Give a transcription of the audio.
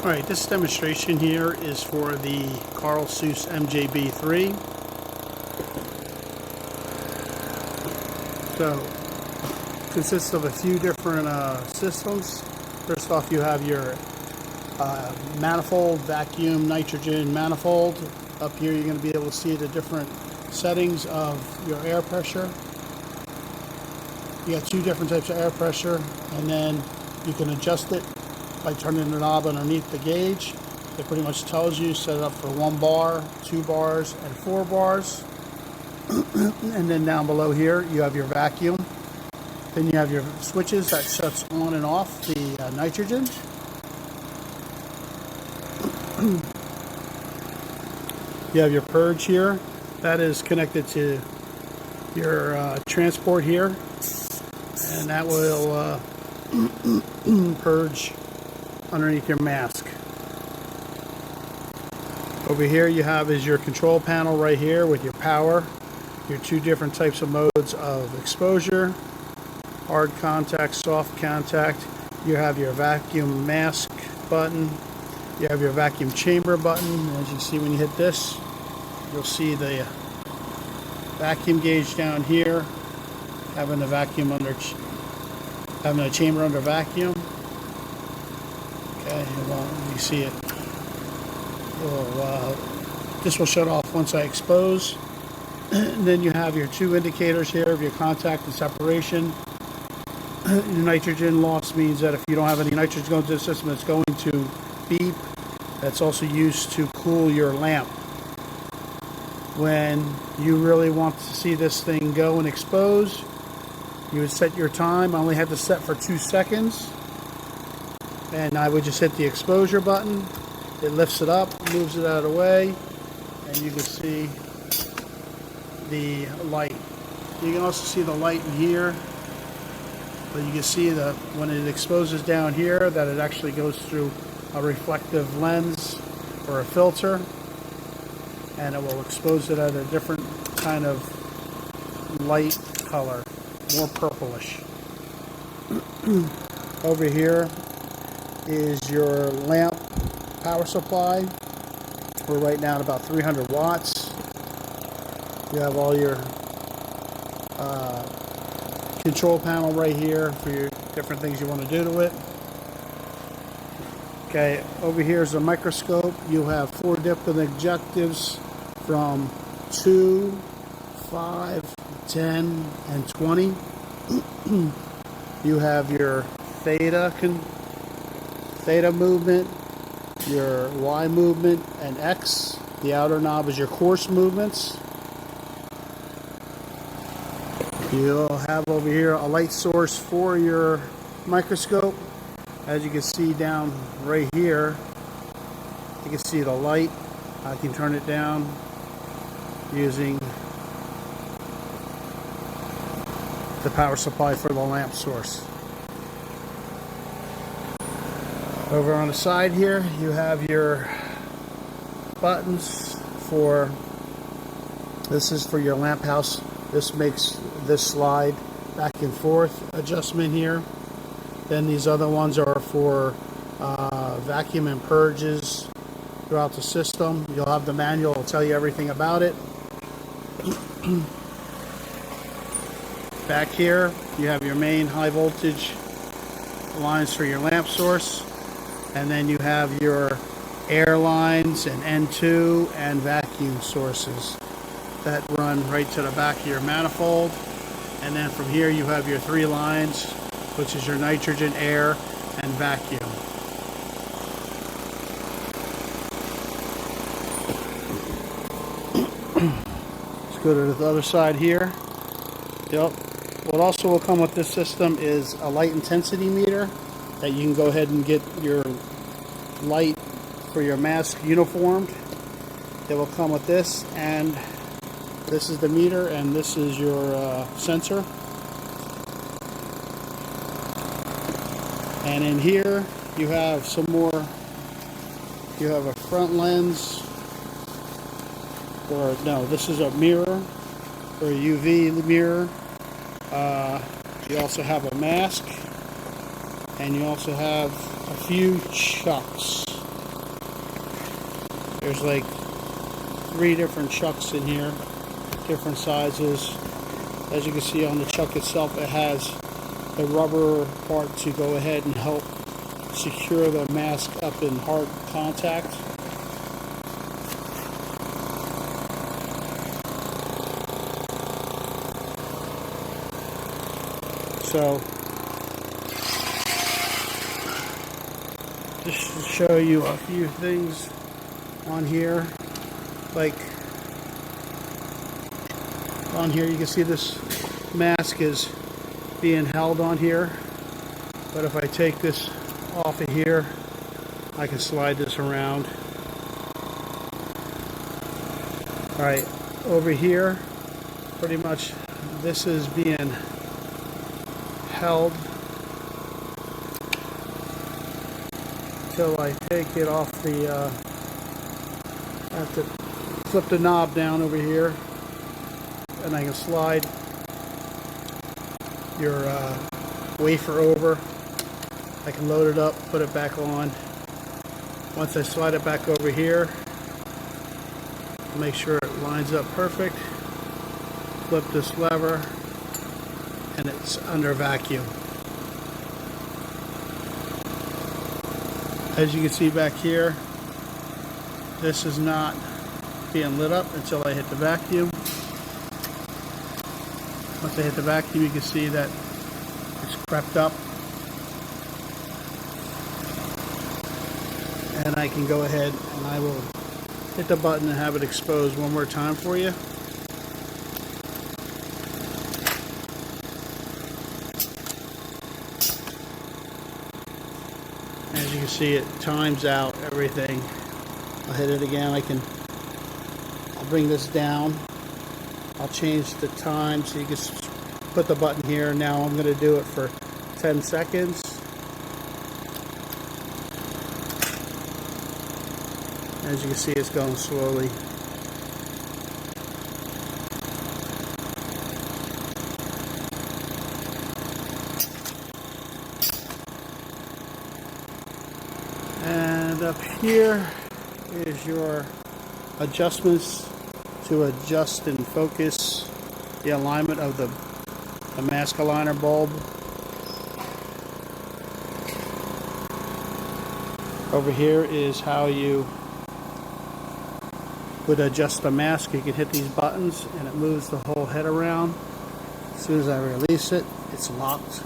Alright, this demonstration here is for the Karl MJB-3. So, it consists of a few different systems. First off, you have your manifold, vacuum, nitrogen manifold. Up here you're going to be able to see the different settings of your air pressure. You got two different types of air pressure, and then you can adjust it by turning the knob underneath the gauge. It pretty much tells you set it up for 1 bar, 2 bars, and 4 bars. And then down below here you have your vacuum. Then you have your switches that sets on and off the nitrogen. You have your purge here. That is connected to your transport here, and that will purge underneath your mask. Over here you have is your control panel right here with your power, your two different types of modes of exposure, hard contact, soft contact. You have your vacuum mask button, you have your vacuum chamber button. As you see, when you hit this, you'll see the vacuum gauge down here, having the vacuum under, having a chamber under vacuum. Okay, you see it. This will shut off once I expose. And then you have your two indicators here of your contact and separation. Your nitrogen loss means that if you don't have any nitrogen going to the system, it's going to beep. That's also used to cool your lamp. When you really want to see this thing go and expose, you would set your time. I only had to set for 2 seconds. And I would just hit the exposure button. It lifts it up, moves it out of the way, and you can see the light. You can also see the light in here, but you can see that when it exposes down here, that it actually goes through a reflective lens or a filter, and it will expose it at a different kind of light color, more purplish. Over here is your lamp power supply. We're right now at about 300 watts. You have all your control panel right here for your different things you want to do to it. Okay, over here is a microscope. You have 4 different objectives from 2, 5, 10, and 20. You have your theta movement, your Y movement, and X. The outer knob is your course movements. You'll have over here a light source for your microscope. As you can see down right here, you can see the light. I can turn it down using the power supply for the lamp source. Over on the side here, you have your buttons for, this is for your lamp house. This makes this slide back and forth adjustment here. Then these other ones are for vacuum and purges throughout the system. You'll have the manual, it'll tell you everything about it. Back here, you have your main high voltage lines for your lamp source. And then you have your air lines and N2 and vacuum sources that run right to the back of your manifold. And then from here you have your 3 lines, which is your nitrogen, air, and vacuum. Let's go to the other side here. Yep. What also will come with this system is a light intensity meter that you can go ahead and get your light for your mask uniformed. It will come with this, and this is the meter, and this is your sensor. And in here you have some more. You have a front lens, or no, this is a mirror, or a UV mirror. You also have a mask, and you also have a few chucks. There's like 3 different chucks in here, different sizes. As you can see on the chuck itself, it has the rubber part to go ahead and help secure the mask up in hard contact. So, just to show you a few things on here, like on here you can see this mask is being held on here, but if I take this off of here, I can slide this around. Alright, over here, pretty much this is being held until I take it off the, I have to flip the knob down over here, and I can slide your wafer over. I can load it up, put it back on. Once I slide it back over here, make sure it lines up perfect. Flip this lever, and it's under vacuum. As you can see back here, this is not being lit up until I hit the vacuum. Once I hit the vacuum, you can see that it's crept up. And I can go ahead and I will hit the button and have it exposed one more time for you. As you can see, it times out everything. I'll hit it again. I'll bring this down. I'll change the time so you can put the button here. Now I'm going to do it for 10 seconds. As you can see, it's going slowly. And up here is your adjustments to adjust and focus the alignment of the mask aligner bulb. Over here is how you would adjust the mask. You can hit these buttons and it moves the whole head around. As soon as I release it, it's locked.